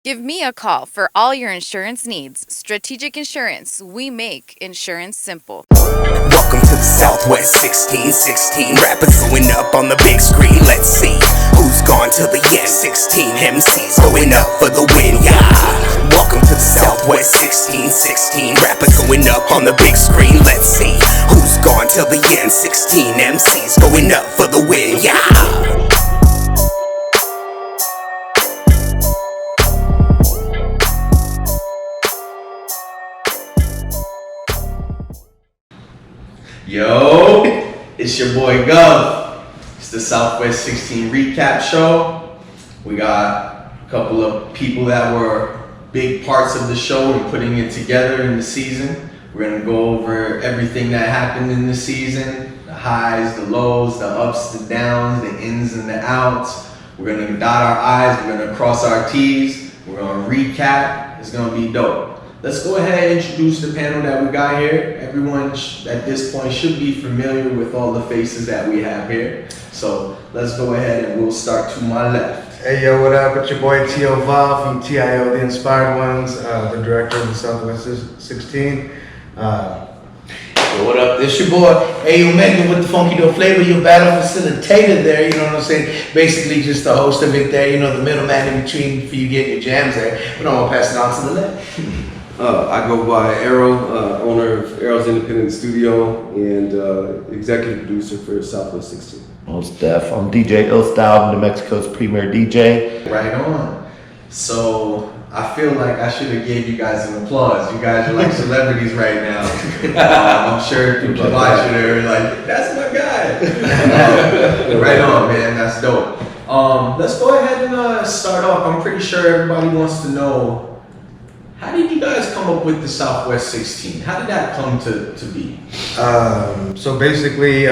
Give me a call for all your insurance needs. Strategic Insurance, we make insurance simple. Welcome to the Southwest 1616. Rappers going up on the big screen. Let's see who's gone till the end. 16 MCs going up for the win, yeah. Welcome to the Southwest 1616. Rappers going up on the big screen. Let's see who's gone till the end. 16 MCs going up for the win, yeah. Yo, it's your boy Gov. It's the Southwest 16 recap show. We got a couple of people that were big parts of the show and putting it together in the season. We're gonna go over everything that happened in the season, the highs, the lows, the ups, the downs, the ins and the outs. We're gonna dot our I's, we're gonna cross our T's, we're gonna recap. It's gonna be dope. Let's go ahead and introduce the panel that we got here. Everyone at this point should be familiar with all the faces that we have here. So let's go ahead and we'll start to my left. Hey yo, what up? It's your boy T.O. Val from TIO The Inspired Ones, the director of the Southwest 16. Yo, what up? This your boy A Omega with the Funky Dope Flavor, your battle facilitator there, you know what I'm saying? Basically just the host of it there, you know, the middleman in between for you getting your jams there. But I'm gonna pass it on to the left. I go by Arrow, owner of Arrow's Independent Studio and executive producer for Southwest 16. Most def. I'm DJ Ill Style, New Mexico's premier DJ. Right on. So I feel like I should have gave you guys an applause. You guys are like celebrities right now. I'm sure people watching are like, that's my guy. Right on, man. That's dope. Let's go ahead and start off. I'm pretty sure everybody wants to know, how did you guys come up with the Southwest 16? How did that come to be? So basically,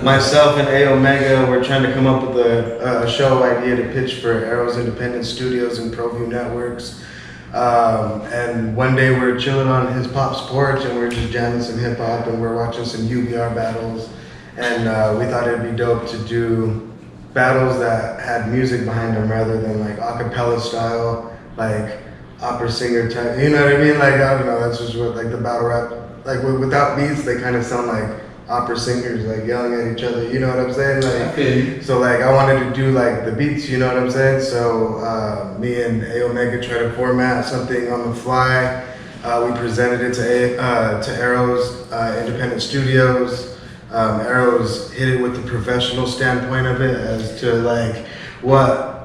myself and A Omega were trying to come up with a show idea to pitch for Arrow's Independent Studios and ProView Networks. And one day we were chilling on his pop's porch and we were just jamming some hip hop and we were watching some UBR battles. And we thought it'd be dope to do battles that had music behind them rather than like a cappella style, like opera singer type, you know what I mean? Like, I don't know, that's just what, like the battle rap, like without beats, they kind of sound like opera singers, like yelling at each other, you know what I'm saying? Like, so like I wanted to do like the beats, you know what I'm saying? So me and A Omega tried to format something on the fly. We presented it to Arrow's Independent Studios. Arrow's hit it with the professional standpoint of it as to like what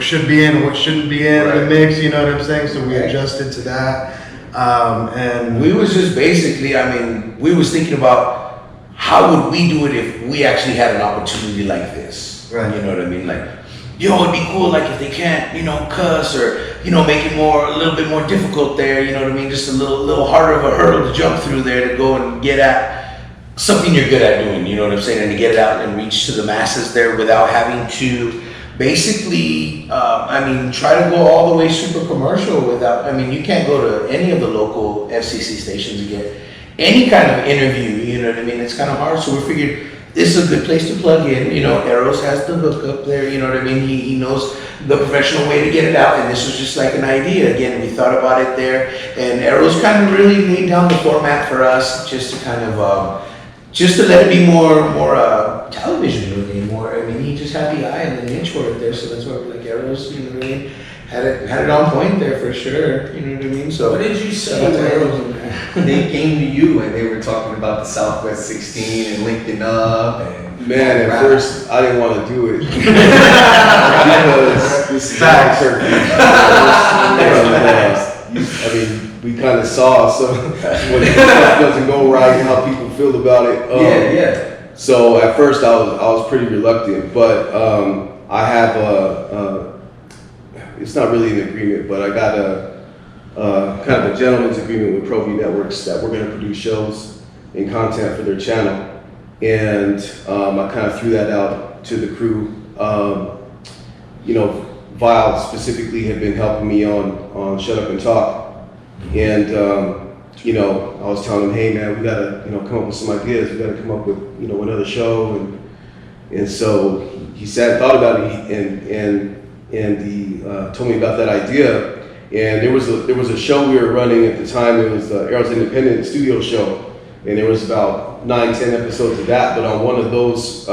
should be in and what shouldn't be in the mix, you know what I'm saying? So we adjusted to that. And We was just basically, I mean, we was thinking about how would we do it if we actually had an opportunity like this. Right. You know what I mean? Like, yo, it'd be cool like if they can't, you know, cuss or, you know, make it a little bit more difficult there, you know what I mean? Just a little harder of a hurdle to jump through there to go and get at something you're good at doing, you know what I'm saying? And to get it out and reach to the masses there without having to basically, try to go all the way super commercial without, you can't go to any of the local FCC stations and get any kind of interview, you know what I mean? It's kind of hard, so we figured this is a good place to plug in, you know, Arrows has the hookup there, you know what I mean? He knows the professional way to get it out, and this was just like an idea. Again, we thought about it there, and Arrows kind of really laid down the format for us just to kind of, just to let it be more television really, he just had the eye and the niche for it there, so that's why we're like Arrows, you know what I mean? Had it on point there for sure, you know what I mean? So What did you say when they came to you and they were talking about the Southwest 16 and linking up and Man, at first I didn't want to do it because this is Facts. we kind of saw when stuff doesn't go right, how people feel about it. yeah. So at first I was pretty reluctant, but I have it's not really an agreement, but I got a kind of a gentleman's agreement with ProView Networks that we're going to produce shows and content for their channel, and I kind of threw that out to the crew. Vile specifically had been helping me on Shut Up and Talk, and I was telling him, hey man, we gotta come up with some ideas. We gotta come up with another show, and so he sat and thought about it, and he told me about that idea. And there was a show we were running at the time. It was the Arrows Independent Studio Show, and there was about 9-10 episodes of that. But on one of those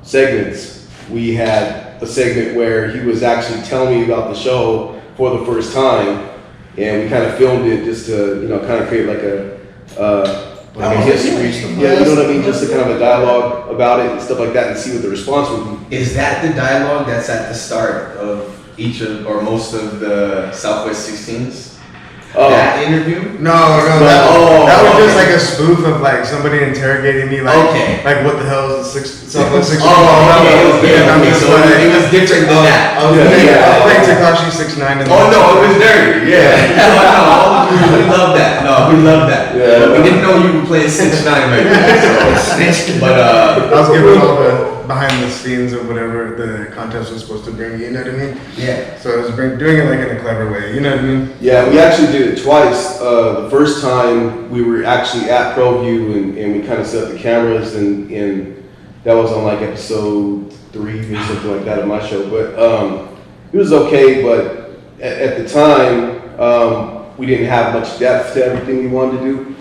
segments, we had a segment where he was actually telling me about the show for the first time, and we kind of filmed it just to kind of create like a history. Yeah, you know what I mean? Just a kind of a dialogue about it and stuff like that, and see what the response would be. Is that the dialogue that's at the start of each of or most of the Southwest 16s? That interview? No, Oh, that was okay. just like a spoof of like somebody interrogating me, like, like what the hell is the Southwest 16? Okay, I'm okay, just so like, it was different than that. I was playing Tekashi 6ix9ine. Oh no, it was dirty. Yeah. No, we love that. No, we love that. Yeah. We didn't know you were playing 6ix9ine right there. So. But I was giving all the behind the scenes of whatever the contest was supposed to bring. You know what I mean? yeah. So I was doing it like in a clever way. You know what I mean? Yeah, we actually did it twice. The first time we were actually at ProView and we kind of set up the cameras and that was on like episode 3 or something like that of my show. But it was okay, but at the time we didn't have much depth to everything we wanted to do.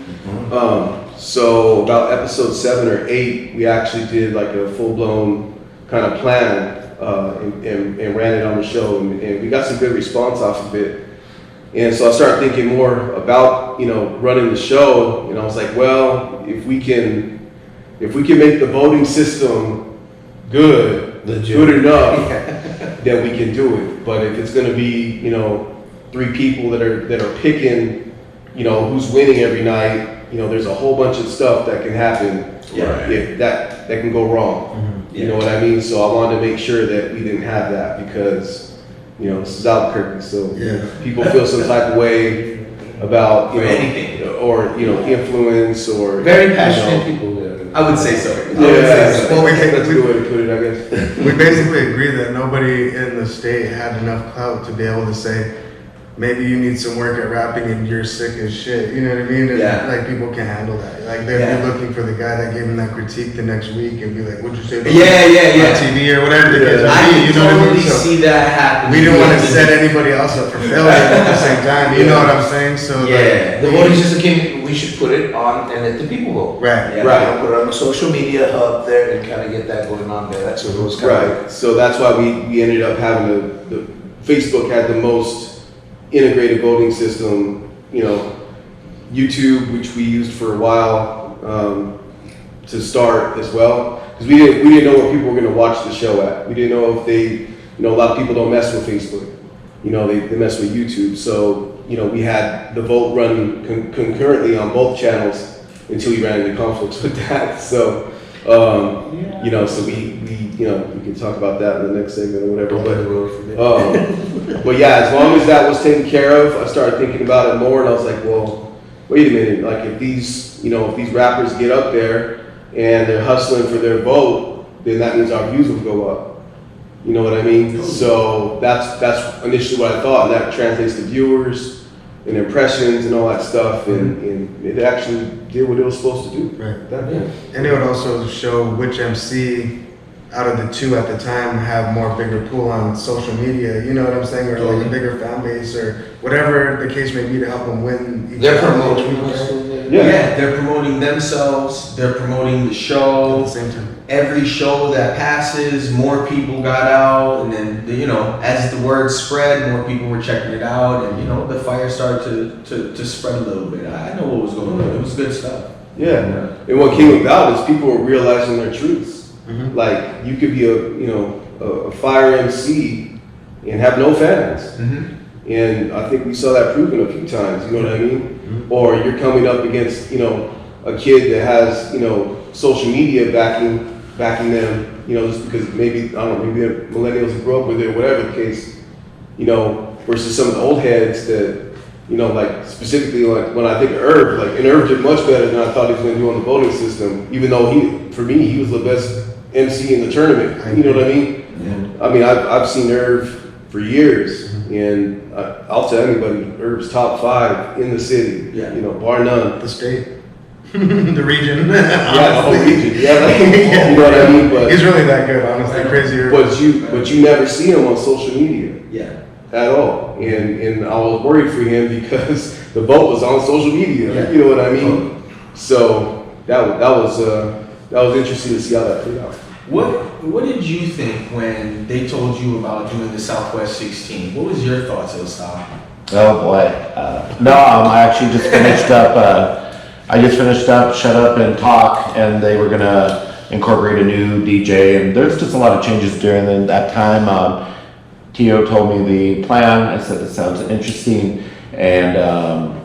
So about episode 7 or 8, we actually did like a full-blown kind of plan and ran it on the show, and we got some good response off of it. And so I started thinking more about running the show, and I was like, well, if we can make the voting system good enough, then we can do it. But if it's going to be 3 people that are picking who's winning every night, there's a whole bunch of stuff that can happen. Yeah. If that can go wrong. You know what I mean? So I wanted to make sure that we didn't have that because, this is Albuquerque, so people feel some type of way about, anything. or, influence or. Very passionate people there. I would say so. Well, That's a good way to put it, I guess. We basically agreed that nobody in the state had enough clout to be able to say, maybe you need some work at rapping and you're sick as shit. You know what I mean? And like people can handle that. Like they'd be looking for the guy that gave them that critique the next week and be like, "What'd you say about on TV or whatever the case may I be?" can You know what I totally mean? So see that happening. we didn't want to set anybody else up for failure at the same time. You know what I'm saying? So Yeah. The voting system came, we should put it on and let the people vote. right. Yeah. Right. Put it on the social media hub there and kind of get that going on there. That's what it was kind of. Right, so that's why we ended up having the Facebook had the most integrated voting system, YouTube, which we used for a while to start as well, because we didn't know where people were going to watch the show at. We didn't know if they, a lot of people don't mess with Facebook, they mess with YouTube. So we had the vote running concurrently on both channels until we ran into conflicts with that. So so we can talk about that in the next segment or whatever. But yeah, as long as that was taken care of, I started thinking about it more, and I was like, well, wait a minute. Like if these rappers get up there and they're hustling for their vote, then that means our views will go up. You know what I mean? So that's initially what I thought, and that translates to viewers and impressions and all that stuff, and it actually did what it was supposed to do. Right. And it would also show which MC out of the 2 at the time have more bigger pool on social media, you know what I'm saying? Or like a bigger fan base or whatever the case may be to help them win. They're promoting. Yeah, they're promoting themselves. They're promoting the At show. the same time. Every show that passes, more people got out, and then as the word spread, more people were checking it out, and the fire started to spread a little bit. I know what was going on. It was good stuff. Yeah, and what came about is people were realizing their truths. Like you could be a fire MC and have no fans, and I think we saw that proven a few times. You know what I mean? Or you're coming up against a kid that has social media backing them. Just because maybe maybe they're millennials who grew up with it, or whatever the case. Versus some of the old heads that. Like specifically, like when I think of Irv, and Irv did much better than I thought he was going to do on the voting system. Even though for me, he was the best MC in the tournament. You know what I mean? Yeah. I mean, I've seen Irv for years, and I'll tell anybody, Irv's top 5 in the city. Yeah. Bar none. The state. the region. Yeah, the whole region. Yeah, like, you know what I mean. But He's really that good, honestly. Crazier. but you never see him on social media Yeah. at all, and I was worried for him because the vote was on social media. Yeah. You know what I mean? So that was interesting to see how that played out. What did you think when they told you about doing the Southwest 16? What was your thoughts, Ilstyle? Oh boy. No, I actually just finished up. I just finished up Shut Up and Talk, and they were gonna incorporate a new DJ, and there's just a lot of changes during that time. Tio told me the plan. I said, "This sounds interesting," and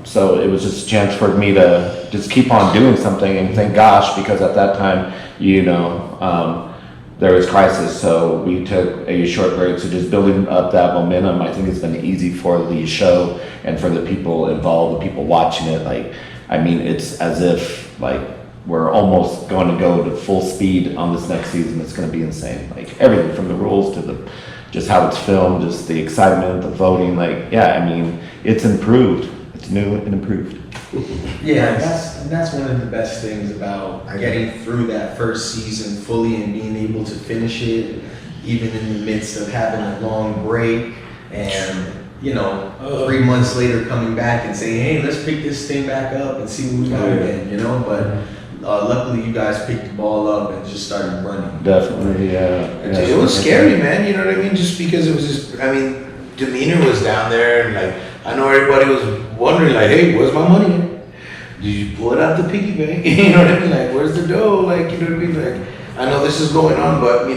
so it was just a chance for me to just keep on doing something. And thank gosh, because at that time, there was crisis, so we took a short break. So just building up that momentum, I think it's been easy for the show and for the people involved, the people watching it. Like, I mean, it's as if like we're almost going to go to full speed on this next season. It's going to be insane. Like everything from the rules to the just how it's filmed, just the excitement, the voting. Like, yeah, I mean, it's improved. It's new and improved. Yeah, that's one of the best things about getting through that first season fully and being able to finish it, even in the midst of having a long break, and 3 months later coming back and saying, hey, let's pick this thing back up and see what we got again, But luckily, you guys picked the ball up and just started running. Definitely, yeah. It was scary, man. You know what I mean? Just because it was just, demeanor was down there, and like I know everybody was wondering, like, hey, where's my money? Did you pull it out the piggy bank? You know what I mean? Like, where's the dough? Like, you know what I mean? Like, I know this is going on, but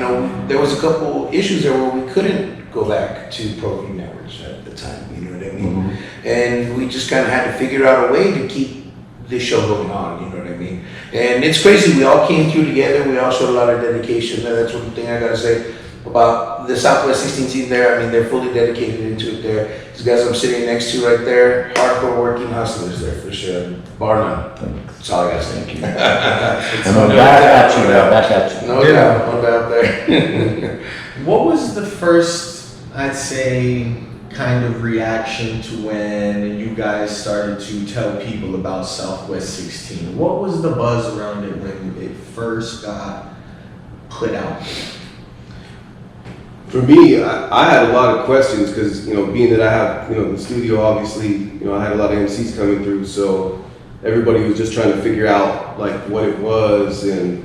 there was a couple issues there where we couldn't go back to ProView Networks at the time. You know what I mean? Mm-hmm. And we just kind of had to figure out a way to keep this show going on. You know what I mean? And it's crazy. We all came through together. We all showed a lot of dedication. And that's one thing I gotta say about the Southwest 16 team there. I mean, they're fully dedicated into it there. These guys I'm sitting next to right there, hardcore working hustlers there for sure. Bar none. That's all I gotta say. Thank you. And I'm back at you. No doubt there. What was the first, I'd say, kind of reaction to when you guys started to tell people about Southwest 16? What was the buzz around it when it first got put out? For me, I had a lot of questions because, being that I have, the studio, obviously, I had a lot of MCs coming through, so everybody was just trying to figure out, like, what it was and,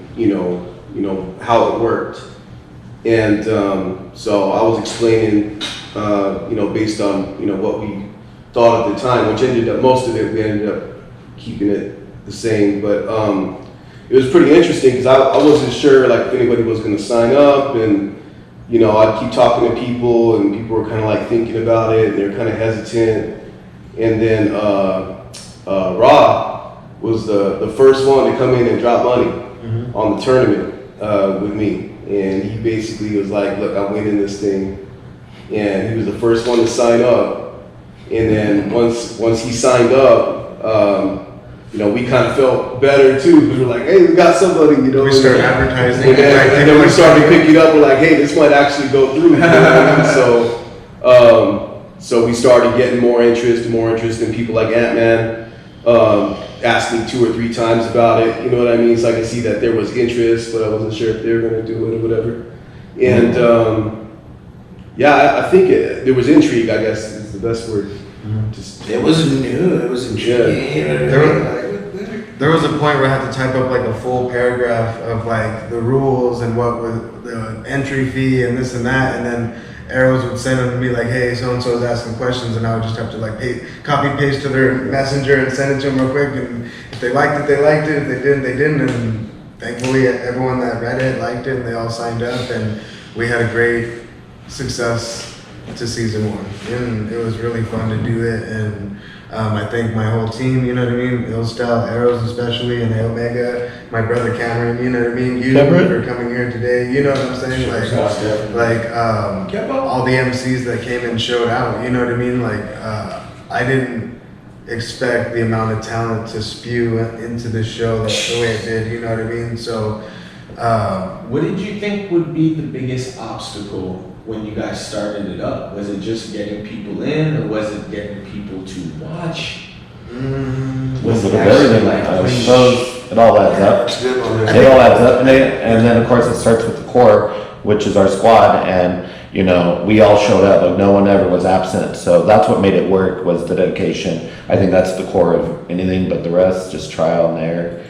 how it worked. And so I was explaining, based on, what we thought at the time, which most of it, we ended up keeping it the same. But it was pretty interesting because I wasn't sure, like, if anybody was going to sign up, and I'd keep talking to people, and people were kind of like thinking about it, and they're kind of hesitant. And then Rob was the first one to come in and drop money on the tournament with me. And he basically was like, look, I'm winning this thing. And he was the first one to sign up. And then once he signed up, we kind of felt better too, because we're like, hey, we got somebody, We started advertising. And then we started picking up, we're like, hey, this might actually go through. So we started getting more interest, and people like Ant-Man asked me 2 or 3 times about it, you know what I mean? So I could see that there was interest, but I wasn't sure if they were going to do it or whatever. And I think there was intrigue, I guess is the best word. Just, It was new. It was intriguing. There was a point where I had to type up like a full paragraph of like the rules and what was the entry fee and this and that, and then Arrows would send them to me like, hey, so and so is asking questions, and I would just have to like copy paste to their messenger and send it to them real quick. And if they liked it, they liked it. If they didn't, they didn't. And thankfully, everyone that read it liked it, and they all signed up, and we had a great success to season 1. And it was really fun to do it, and I think my whole team, you know what I mean, Ilstyle, Arrows especially, and Omega, my brother Cameron, you know what I mean, you for coming here today, you know what I'm saying, all the MCs that came and showed out, you know what I mean, like I didn't expect the amount of talent to spew into this show the way it did, you know what I mean, so. What did you think would be the biggest obstacle when you guys started it up? Was it just getting people in, or was it getting people to watch? Was it everything? I suppose it all adds up. It all adds up, and then of course it starts with the core, which is our squad, and you know, we all showed up, like no one ever was absent, so that's what made it work, was the dedication. I think that's the core of anything, but the rest, just trial and error.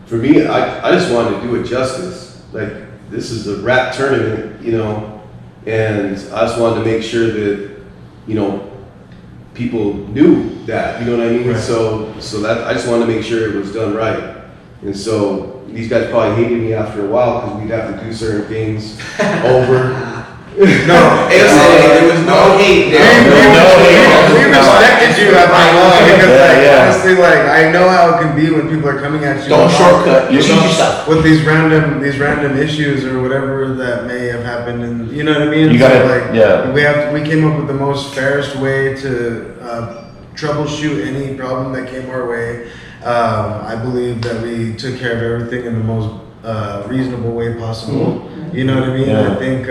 For me, I just wanted to do it justice. Like, this is a rap tournament, you know, and I just wanted to make sure that, you know, people knew that, you know what I mean? Right. So that, I just wanted to make sure it was done right. And so, these guys probably hated me after a while, because we'd have to do certain things over. No, There was no hate there. we respected you at my long because, like, Yeah. honestly, like, I know how it can be when people are coming at you. Don't with- shortcut. You with- shoot yourself. with these random issues or whatever that may have happened, and you know what I mean. You gotta- like, yeah. we came up with the most fairest way to troubleshoot any problem that came our way. I believe that we took care of everything in the most reasonable way possible. You know what I mean? Yeah. I think.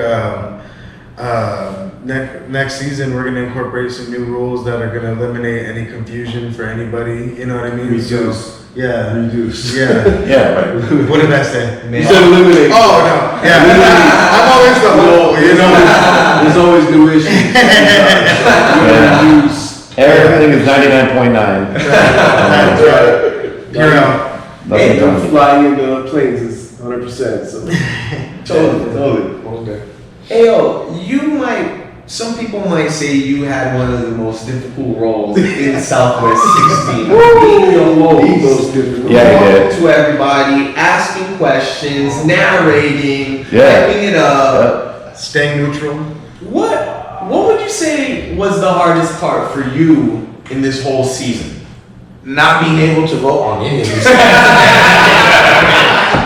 Next season we're gonna incorporate some new rules that are gonna eliminate any confusion for anybody. You know what I mean? Reduce. So, yeah, Reduce. yeah. Yeah, right. What did I say? You said eliminate. Oh no, yeah. I'm always the whole. You know. There's always new issues. Yeah. Reduce. Everything is 99.9. That's right. You're out. Nothing And wrong. flying into planes is 100%. So totally. Okay. Ayo, some people might say you had one of the most difficult roles in Southwest 16. Being the host, Yeah, he did. talking to everybody, asking questions, narrating, Yeah. hyping it up. Staying neutral. What would you say was the hardest part for you in this whole season? Not being able to vote on any of these.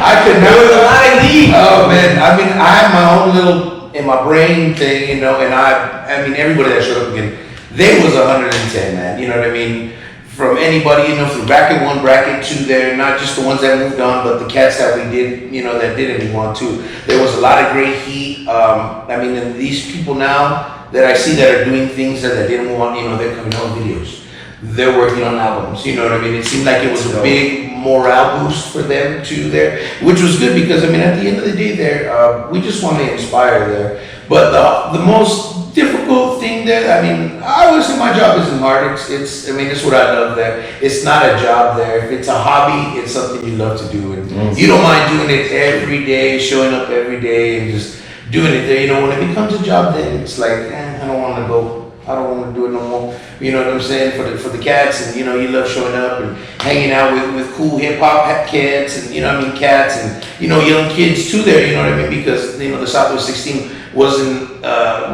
I could There was a never. lot of heat. Oh man, I mean, I have my own little in my brain thing, you know, and I mean, everybody that showed up again, they was 110, man. You know what I mean? From anybody, you know, from bracket 1, bracket 2, there, not just the ones that moved on, but the cats that we did, you know, that didn't move on too. There was a lot of great heat. I mean, and these people now that I see that are doing things that didn't move on, you know, they're coming out with videos. They're working on albums, you know what I mean? It seemed like it was a big morale boost for them too there, which was good because, I mean, at the end of the day there, we just want to inspire there. But the most difficult thing there, I mean, I always say my job isn't hard. It's I mean, it's what I love there. It's not a job there. If it's a hobby, it's something you love to do. And you don't mind doing it every day, showing up every day and just doing it there. You know, when it becomes a job, then it's like, I don't want to go. I don't want to do it no more. You know what I'm saying? For the cats, and you know, you love showing up and hanging out with cool hip hop cats, and you know what I mean, cats, and you know, young kids too there. You know what I mean? Because you know, the Southwest 16 wasn't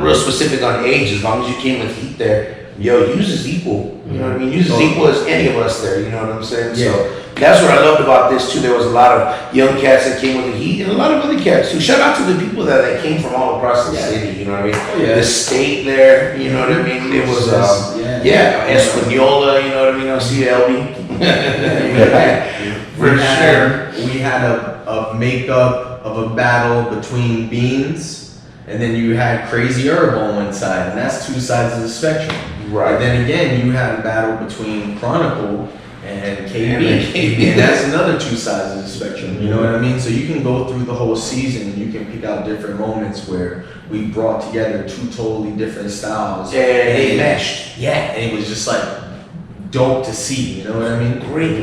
real specific on age. As long as you came with heat there, yo, use is equal. You know what I mean? Use is equal as any of us there. You know what I'm saying? Yeah. So that's what I loved about this too. There was a lot of young cats that came with the heat, and a lot of other cats too. Shout out to the people that came from all across the city. You know what I mean? Yeah. The state there. You know what I mean? It was Espanola. You know what I mean? I see LB. For sure. We had a makeup of a battle between Beans, and then you had Crazy Herb on one side, and that's two sides of the spectrum. Right. And then again, you had a battle between Chronicle and KB, And KB. and that's another two sides of the spectrum. You know what I mean? So you can go through the whole season, and you can pick out different moments where we brought together two totally different styles. Yeah, they And- meshed. Yeah, and it was just like dope to see. You know what I mean?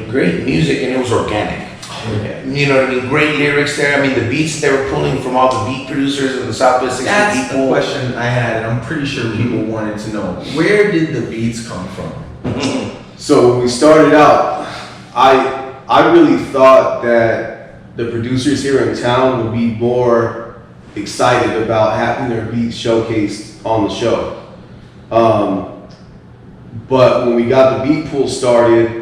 Great music, and it was organic. Yeah. You know what I mean? Great lyrics there. I mean, the beats they were pulling from all the beat producers and the Southwest 16 That's the people. question I had, and I'm pretty sure people wanted to know, where did the beats come from? So when we started out, I really thought that the producers here in town would be more excited about having their beats showcased on the show. But when we got the beat pool started,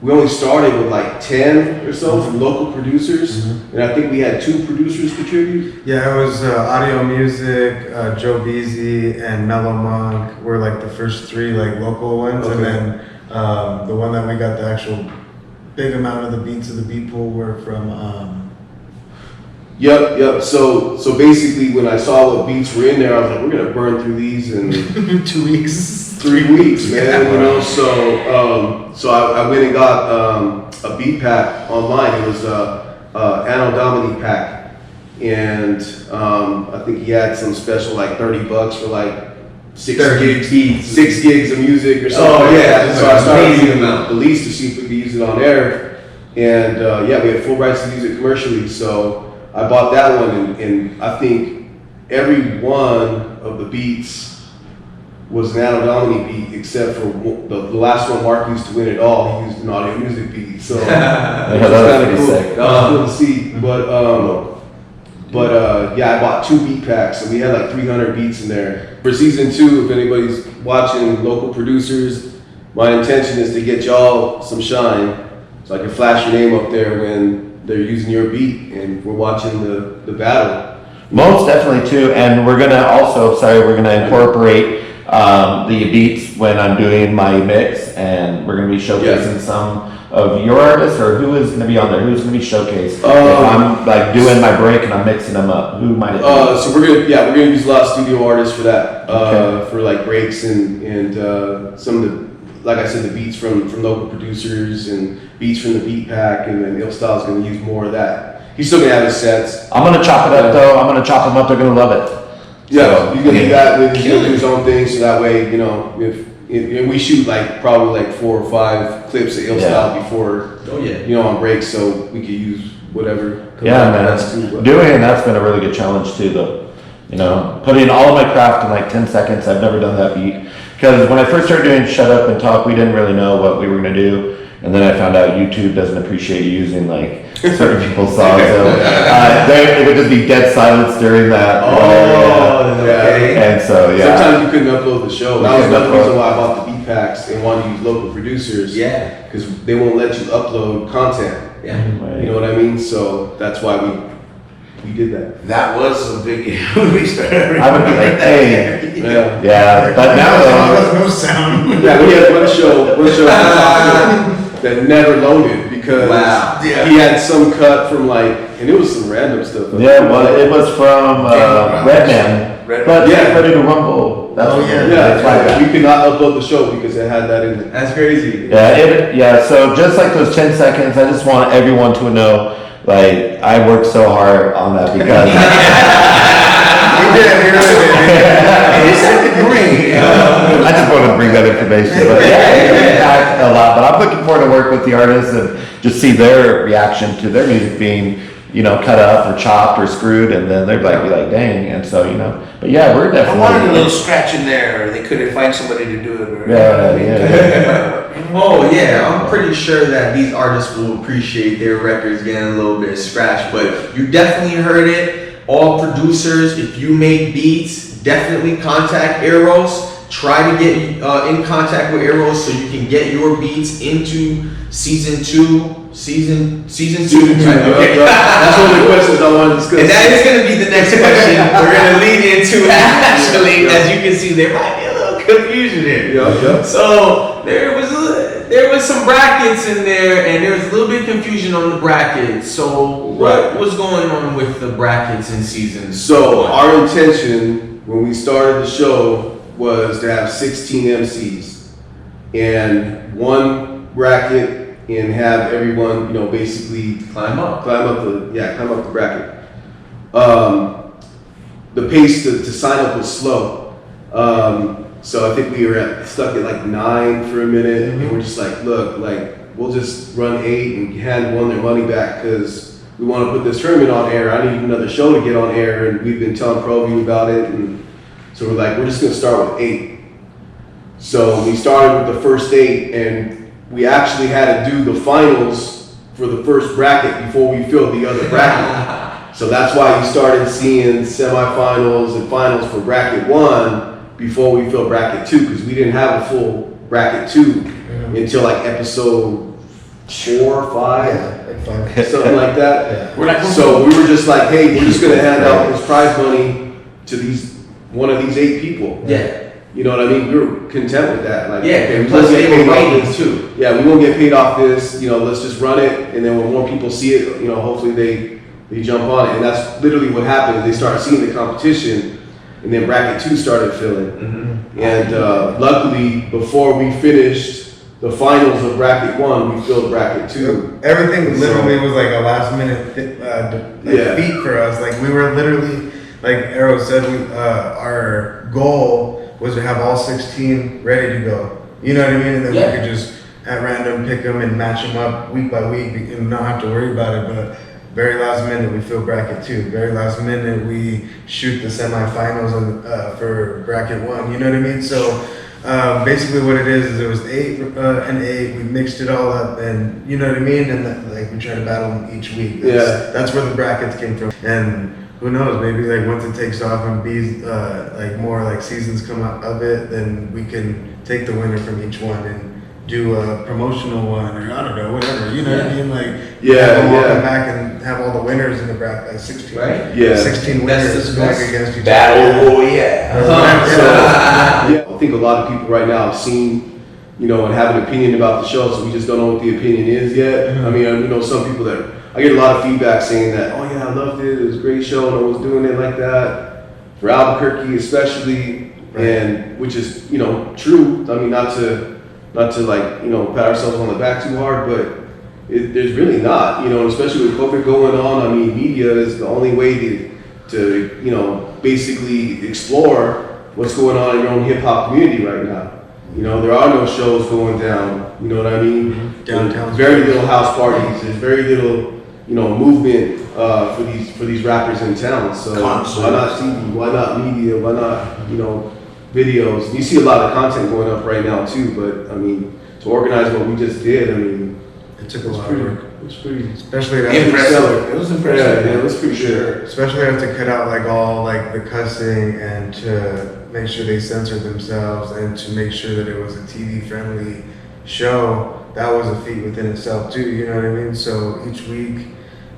we only started with like 10 or so from local producers, and I think we had 2 producers contribute. Yeah, it was Audio Music, Joe Beasy, and Mellow Monk were like the first 3 like local ones, and Okay. then the one that we got the actual big amount of the beats of the beat pool were from. Yep. So basically, when I saw what beats were in there, I was like, we're gonna burn through these in 2 weeks. 3 weeks, man. You know, so I went and got a beat pack online. It was Anno Domini pack, and I think he had some special like $30 for like 6 gigs of music or something. Oh, yeah, like that. that's So I an started amazing using amount. the lease to see if we could use it on air, and yeah, we had full rights to use it commercially. So I bought that one, and I think every one of the beats was an Anno Domini beat, except for the last one Mark used to win it all. He used an audio music beat, so Yeah, it that was kind of pretty cool. sick. That was cool to see. But yeah, I bought 2 beat packs, so we had like 300 beats in there. For season 2, if anybody's watching, local producers, my intention is to get y'all some shine, so I can flash your name up there when they're using your beat and we're watching the battle. Most definitely too, and we're gonna also, we're gonna incorporate the beats when I'm doing my mix, and we're gonna be showcasing some of your artists, or who is gonna be on there? Who's gonna be showcased? If I'm like doing my break and I'm mixing them up, who might it be? So we're gonna use a lot of studio artists for that, Okay. for like breaks and some of the, like I said, the beats from local producers and beats from the beat pack, and then IllStyle's gonna use more of that. He's still gonna have his sets. I'm gonna chop it up though. I'm gonna chop them up. They're gonna love it. Yeah, he's gonna do that. He's gonna Kill do it. his own thing, so that way, you know, and we shoot like probably like 4 or 5 clips of IllStyle before, Oh yeah. you know, on breaks, so we could use whatever. comes Yeah, out man. best too, but- Doing that's been a really good challenge too, though. You know, putting all of my craft in like 10 seconds. I've never done that beat because when I first started doing Shut Up and Talk, we didn't really know what we were gonna do. And then I found out YouTube doesn't appreciate you using like certain people's songs. So it would just be dead silence during that. Okay. And so, yeah. Sometimes you couldn't upload the show. We That was couldn't another upload. reason why I bought the beat packs and wanted to use local producers. Yeah. Because they won't let you upload content. Yeah. You know what I mean? So that's why we did that. That was a big when we started. I would be like, hey. Yeah. Yeah, but now though, no sound. Yeah, we had one show that never loaded because Wow. he had some cut from like, and it was some random stuff. yeah, well, it was from Redman. But Yeah. Ready to Rumble. That's Oh, what yeah. Yeah, it's like that. we could not upload the show because it had that in it. That's crazy. Yeah, so just like those 10 seconds, I just want everyone to know, like, I worked so hard on that because I just wanted to bring that information. But yeah, it impacts a lot. But I'm looking forward to work with the artists and just see their reaction to their music being, you know, cut up or chopped or screwed, and then they're like, be like, dang. And so, you know, but yeah, we're I wanted a definitely. little scratch in there, or they couldn't find somebody to do it. Or, Yeah. Oh yeah, I'm pretty sure that these artists will appreciate their records getting a little bit scratched, but you definitely heard it. All producers, if you make beats, definitely contact Eros. Try to get in contact with Eros so you can get your beats into season 2. Season 2. Okay. That's one of the questions I wanted to discuss. And that is going to be the next question we're going to lead into. Actually, as you can see, there might be a little confusion here. Yeah. So there was some brackets in there, and there was a little bit of confusion on the brackets. So what was going on with the brackets in season? So 1? our intention when we started the show was to have 16 MCs and one bracket and have everyone, you know, basically Climb up. climb up the bracket. The pace to sign up was slow. So I think we were stuck at like 9 for a minute, and we're just like, look, like we'll just run 8 and hand one their money back because we want to put this tournament on air. I need another show to get on air, and we've been telling ProView about it, and so we're like, we're just gonna start with 8. So we started with the first 8, and we actually had to do the finals for the first bracket before we filled the other bracket. So that's why you started seeing semifinals and finals for bracket 1 before we filled bracket 2, because we didn't have a full bracket 2 until like episode 4 or 5, something like that. We're like, So we were just like, hey, we're just gonna hand out this prize money to one of these 8 people. Yeah. You know what I mean? We were content with that. Like, Yeah, okay, we plus won't get they were paid off waiting this. too. Yeah, we won't get paid off this. You know, let's just run it, and then when more people see it, you know, hopefully they jump on it. And that's literally what happened. They started seeing the competition, and then bracket 2 started filling. And luckily, before we finished the the finals of bracket 1, we filled bracket 2. Everything literally was like a last minute feat for us. Like we were literally, like Arrow said, our goal was to have all 16 ready to go. You know what I mean? And then we could just at random pick them and match them up week by week and not have to worry about it. But very last minute we fill bracket 2. Very last minute we shoot the semifinals for bracket 1. You know what I mean? So basically what it is it was 8 and 8. We mixed it all up, and you know what I mean. And like we try to battle them each week. That's where the brackets came from. And who knows? Maybe like once it takes off and like more like seasons come out of it, then we can take the winner from each one and do a promotional one, or I don't know, whatever. You know what I mean? Like have them all come back and have all the winners in the bracket, 16. Right? 16 winners back against each other. Battle, I think a lot of people right now have seen, and have an opinion about the show, so we just don't know what the opinion is yet. I mean, some people that, I get a lot of feedback saying that, oh yeah, I loved it, it was a great show, no one's doing it like that. For Albuquerque especially, and which is, true. I mean, not to like, pat ourselves on the back too hard, but there's really not, especially with COVID going on. I mean, media is the only way to basically explore what's going on in your own hip hop community right now. There are no shows going down, you know what I mean? Downtown. Very little house parties, there's very little, movement for these rappers in town. So why not TV? Why not media? Why not, videos? You see a lot of content going up right now too, but I mean, to organize what we just did, I mean, it took a lot of work. It was pretty Especially impressive. It was impressive. Yeah, it was pretty good. Especially have to cut out like all like the cussing and to make sure they censored themselves and to make sure that it was a TV friendly show. That was a feat within itself too. You know what I mean? So each week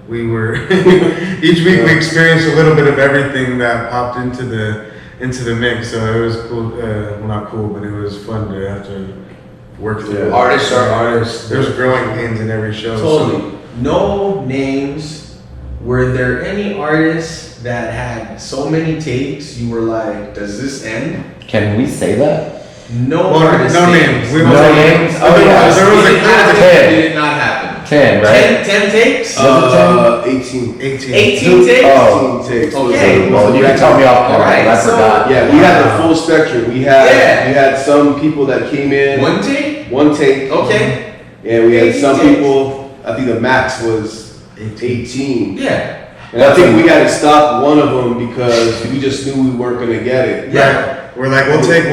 we we experienced a little bit of everything that popped into the mix. So it was cool. Well, not cool, but it was fun to have to work through. Artists are artists. There's growing pains in every show. Totally. No names. Were there any artists that had so many takes you were like, does this end? Can we say that? No Well, artists. no names. We No won't- names? Oh, There yeah. was a Did it clear happen? Ten. Did it not happen? 10, right? 10 takes? 18. 18. 18 takes? Oh. 18 takes. Okay. Well, you can tell me off All right, I so- forgot. Yeah, we had the full spectrum. We had Yeah. some people that came in One take? one take, Okay. and we had 18 some takes. people. I think the max was 18. Yeah. And I think we had to stop one of them because we just knew we weren't gonna get it. Yeah. We're like, we'll take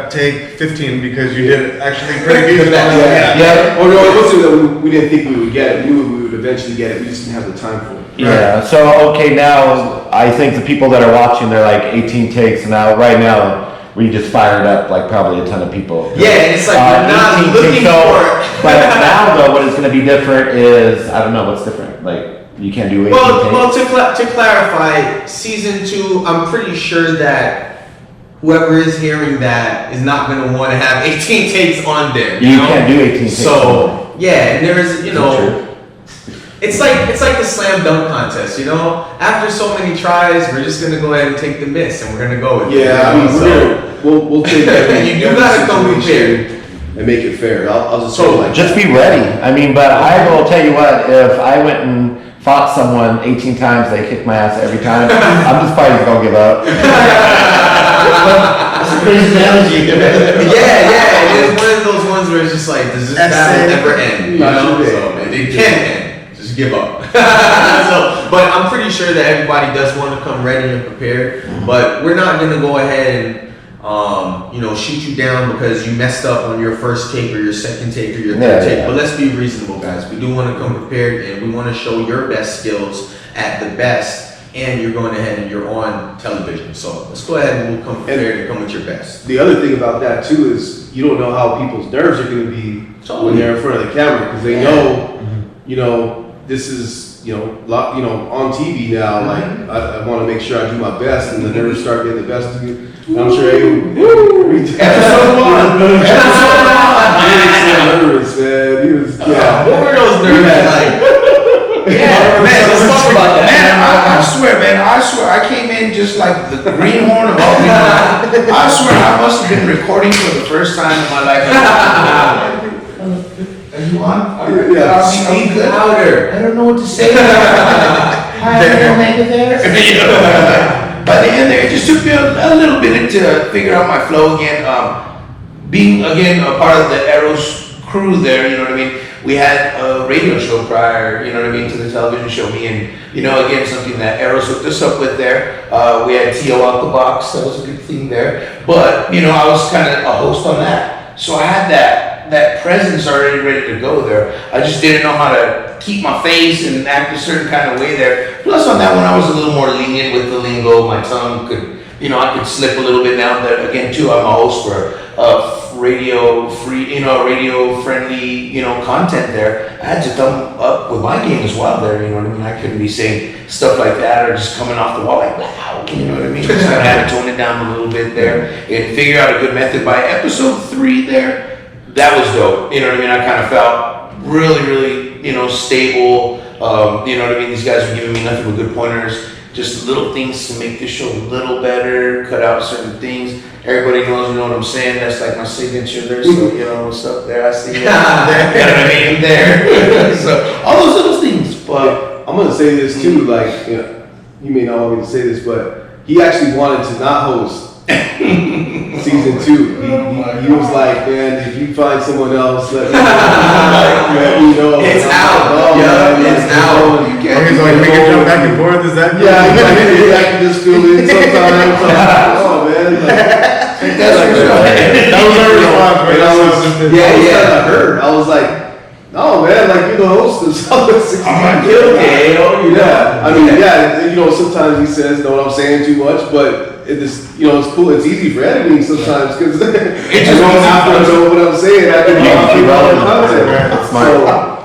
take 15 because you did actually pretty good on that. Yeah. Oh no, it wasn't that we didn't think we would get it. We knew we would eventually get it. We just didn't have the time for it. Yeah, so, okay, now, I think the people that are watching, they're like 18 takes, and now, right now, we just fired up like probably a ton of people. Yeah, and it's like we're not 18 looking takes, so- for it. But now, though, what is gonna be different is, I don't know, what's different? Like, you can't do 18 Well, takes? to clarify, season 2, I'm pretty sure that whoever is hearing that is not going to want to have 18 takes on there. You know? can't do 18 takes. So yeah, and there's True. it's like the slam dunk contest. After so many tries, we're just gonna go ahead and take the miss, and we're gonna go with it. Yeah, I mean, we'll take every, You do every gotta come situation prepared. and make it fair. I'll just So, say it like Just be ready. I mean, but I will tell you what, if I went and fought someone 18 times, they kicked my ass every time, I'm just probably gonna give up. That's a crazy analogy. Yeah, and it's one of those ones where it's just like, does this That's battle it. ever end? You Not know, too bad. so it can end. Just give up. But I'm pretty sure that everybody does want to come ready and prepared. But we're not gonna go ahead and shoot you down because you messed up on your first take or your second take or your third take. But let's be reasonable, guys. We do want to come prepared, and we want to show your best skills at the best. And you're going ahead and you're on television. So let's go ahead and we'll come prepared and come with your best. The other thing about that too is you don't know how people's nerves are going to be when they're in front of the camera because they know, this is on TV now. Like I want to make sure I do my best, and the nerves start getting the best of you. And I'm sure episode 1. Nervous, man. He was What were those nerves like? Yeah, man, let's talk about that. Man, I swear, I came in just like the greenhorn of all people. I swear, I must have been recording for the first time in my life. you on? Yeah. Speak louder. I don't know what to say. Hi, Omega there. By the end there, it just took me a little bit to figure out my flow again. Being again a part of the Arrows crew there, you know what I mean? We had a radio show prior, you know what I mean, to the television show. Me and, you know, again, something that Arrows hooked us up with there. We had T.O. out the box, that was a good thing there. But, you know, I was kind of a host on that. So I had that presence already ready to go there. I just didn't know how to keep my face and act a certain kind of way there. Plus on that one, I was a little more lenient with the lingo. My tongue could, you know, I could slip a little bit now. That again, too, I'm a host for radio free, you know, radio friendly, you know, content there. I had to thumb up with my game as well there, you know what I mean? I couldn't be saying stuff like that or just coming off the wall like, wow, you know what I mean? Just kind of had to tone it down a little bit there and figure out a good method. By episode 3 there, that was dope, you know what I mean? I kind of felt really, you know, stable, you know what I mean? These guys were giving me nothing but good pointers, just little things to make this show a little better, cut out certain things. Everybody knows, you know what I'm saying? That's like my signature there, so you know what's up there. I see you. You know what I mean? There. So all those little things, but I'm gonna say this too, like, you know, you may not want me to say this, but he actually wanted to not host season 2. He was like, man, if you find someone else, let me know. It's out. Oh, Yeah, man, it's out. You He's can't. like, we can jump back and forth, is that? I can just feel it sometimes. Oh man, like, that's for sure. That was our response, right? and I was Yeah. kind of hurt. I was like, no man, like you're the host of Southwest 16. I'm guilty, yo. Yeah, I mean, yeah, you know, sometimes he says, know what I'm saying, too much, but it's, you know, it's cool. It's easy for editing sometimes because I don't have to know what I'm saying. I can keep all the content. So,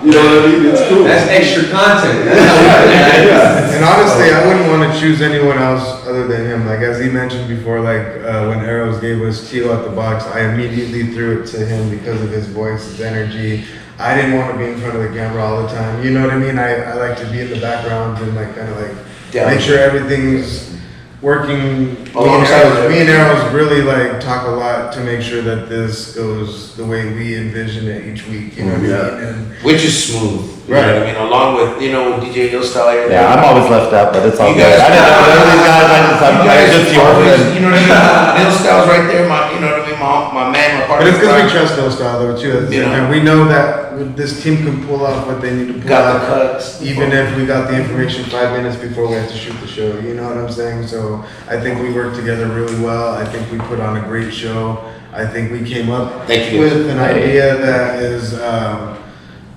you know what I mean? It's cool. That's extra content. Yeah. And honestly, I wouldn't want to choose anyone else other than him. Like, as he mentioned before, like, when Arrows gave us Tio out the box, I immediately threw it to him because of his voice, his energy. I didn't want to be in front of the camera all the time. You know what I mean? I like to be in the background and, like, kind of, like, make sure everything's working. Me and Arrows really, like, talk a lot to make sure that this goes the way we envision it each week. You know what I mean? And which is smooth. You Right. know what I mean? Along with, you know, with DJ Hillstyle. Yeah, I'm always left out, but it's all You good. guys- I didn't know none of these guys. You guys I just the always, orphan. you know what I mean? Hillstyle's right there, you know what I mean? My man, my partner. But it's because we trust those style though too. You know. And we know that this team can pull off what they need to pull Got the off. cuts. Even if we got the information 5 minutes before we have to shoot the show, you know what I'm saying? So I think we work together really well. I think we put on a great show. I think we came up Thank you. with an idea that is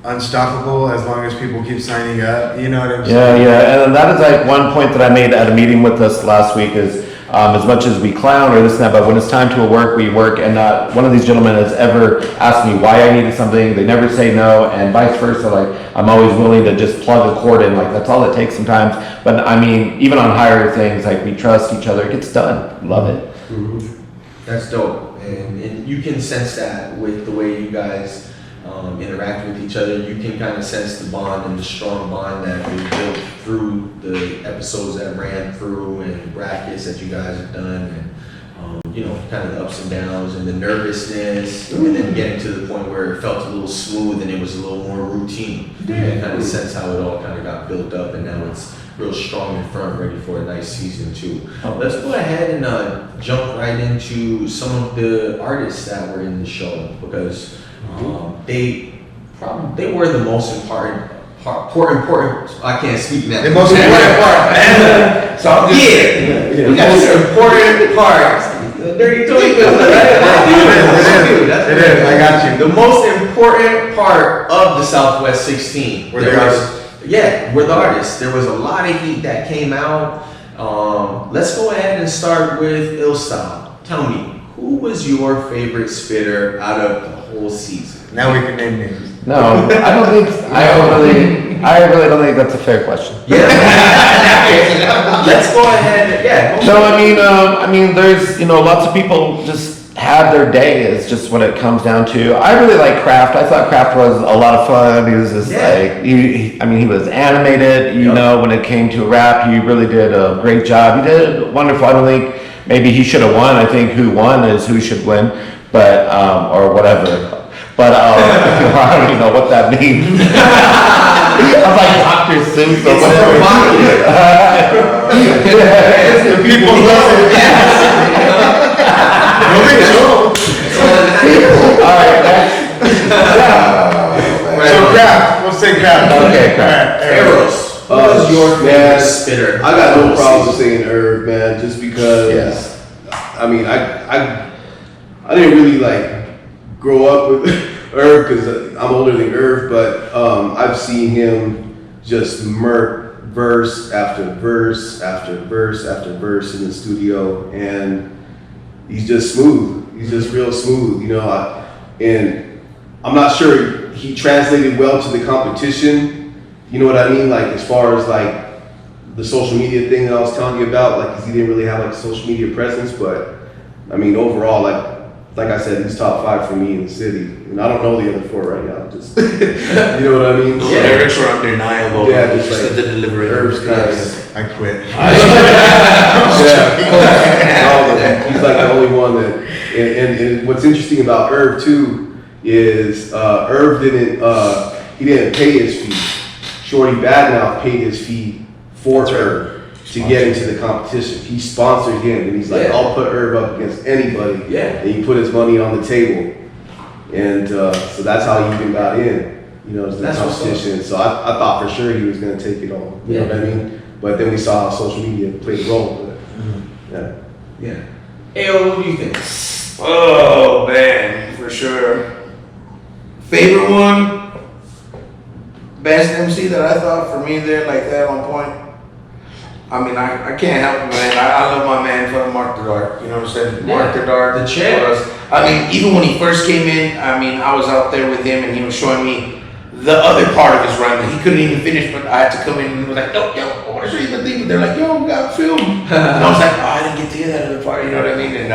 unstoppable as long as people keep signing up. You know what I'm saying? Yeah, and that is like one point that I made at a meeting with us last week is as much as we clown or this and that, but when it's time to work, we work, and not one of these gentlemen has ever asked me why I needed something. They never say no, and vice versa. Like, I'm always willing to just plug a cord in, like, that's all it takes sometimes. But I mean, even on higher things, like, we trust each other, it gets done. Love it. That's dope, and you can sense that with the way you guys interact with each other. You can kind of sense the bond and the strong bond that we built through the episodes that ran through and brackets that you guys have done, and you know, kind of the ups and downs and the nervousness, and then getting to the point where it felt a little smooth and it was a little more routine. You can kind of sense how it all kind of got built up, and now it's real strong and firm, ready for a nice season 2. Let's go ahead and jump right into some of the artists that were in the show, because they were the most important. I can't speak now. The most important part. So I'm just, The most important part. Dirty Tony feels it, right? It is. I got you. The most important part of the Southwest 16 Were the there was- artists. Yeah, we're the artists. There was a lot of heat that came out. Let's go ahead and start with Illstyle. Tell me, who was your favorite spitter out of the whole season? Now we can name names. No, I really don't think that's a fair question. Yeah. Let's go ahead. Yeah. No, I mean, there's, you know, lots of people just have their day is just what it comes down to. I really like Kraft. I thought Kraft was a lot of fun. He was just like, he was animated, you know, when it came to rap, he really did a great job. He did wonderful. I don't think maybe he should have won. I think who won is who should win, but, or whatever. But I don't even know what that means. I'm like Dr. Seuss or whatever. The people love it. All right, next. So Kraft, we'll say Kraft. Okay, Kraft. Eros, what is your favorite man, spitter? I got no problem saying Irv, man, just because. I mean, I didn't really like grow up with Irv because I'm older than Irv, but I've seen him just murk verse after verse after verse after verse in the studio, and he's just smooth. He's just real smooth, you know. And I'm not sure he translated well to the competition. You know what I mean? Like as far as like the social media thing that I was telling you about, like 'cause he didn't really have like a social media presence, but I mean overall, like I said, he's top 5 for me in the city. And I don't know the other 4 right now. Just you know what I mean? The lyrics are undeniable. Yeah, just just like the delivery. Irv's nice. I quit. Yeah, he's like the only one that, and what's interesting about Irv too is Irv didn't pay his fee. Shorty Badmouth paid his fee for Irv to get into the competition. He sponsored him, and he's like, I'll put Irv up against anybody. Yeah. And he put his money on the table, and so that's how he even got in. You know, to the That's what's competition. So I thought for sure he was going to take it all. You know what I mean? But then we saw how social media played a role. But, Yeah. Ayo, what do you think? Oh man, for sure. Favorite one, best MC that I thought for me there like that on point. I mean, I can't help it, man. I love my man from Mark the Dark. You know what I'm saying? Mark the Dark. the champ. I mean, even when he first came in, I mean, I was out there with him and he was showing me the other part of his run that he couldn't even finish, but I had to come in and he was like, yo, I want to show you the thing. But they're like, yo, we got film. And I was like, oh, I didn't get to hear that other part. You know what I mean? And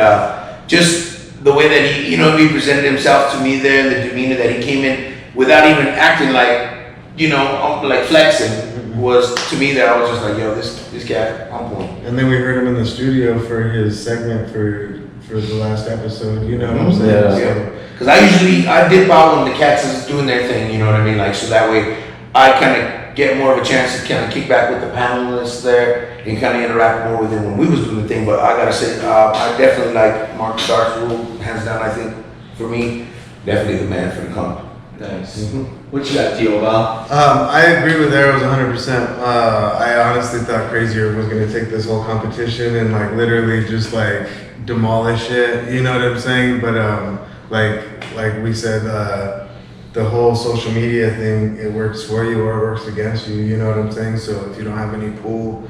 just the way that he, you know, he presented himself to me there, the demeanor that he came in without even acting like, you know, like flexing was to me that I was just like, yo, this guy on point. And then we heard him in the studio for his segment for the last episode. You know what I'm saying? Yeah. So, Because I dip out when the cats is doing their thing, you know what I mean? Like, so that way I kind of get more of a chance to kind of kick back with the panelists there and kind of interact more with them when we was doing the thing. But I gotta say, I definitely like Mark Dark's rule, hands down. I think for me, definitely the man for the comp. Nice. What you got, Tio Val? I agree with Arrows 100%. I honestly thought Crazier was gonna take this whole competition and like literally just like demolish it. You know what I'm saying? But like we said, the whole social media thing, it works for you or it works against you. You know what I'm saying? So if you don't have any pull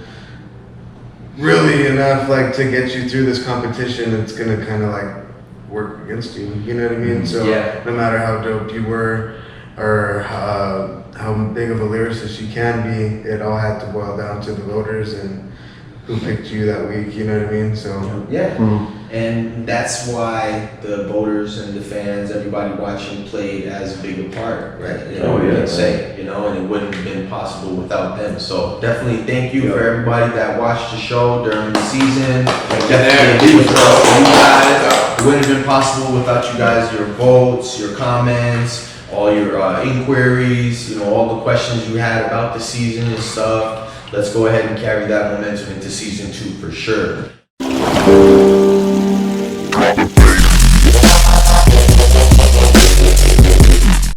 really enough like to get you through this competition, it's gonna kind of like work against you. You know what I mean? So Yeah. no matter how dope you were or how big of a lyricist you can be, it all had to boil down to the voters and who picked you that week. You know what I mean? So Yeah. And that's why the voters and the fans, everybody watching, played as big a part, right? You know, we can say, you know, and it wouldn't have been possible without them. So definitely thank you for everybody that watched the show during the season. Definitely huge love for you guys. It wouldn't have been possible without you guys, your votes, your comments, all your inquiries, you know, all the questions you had about the season and stuff. Let's go ahead and carry that momentum into season 2 for sure.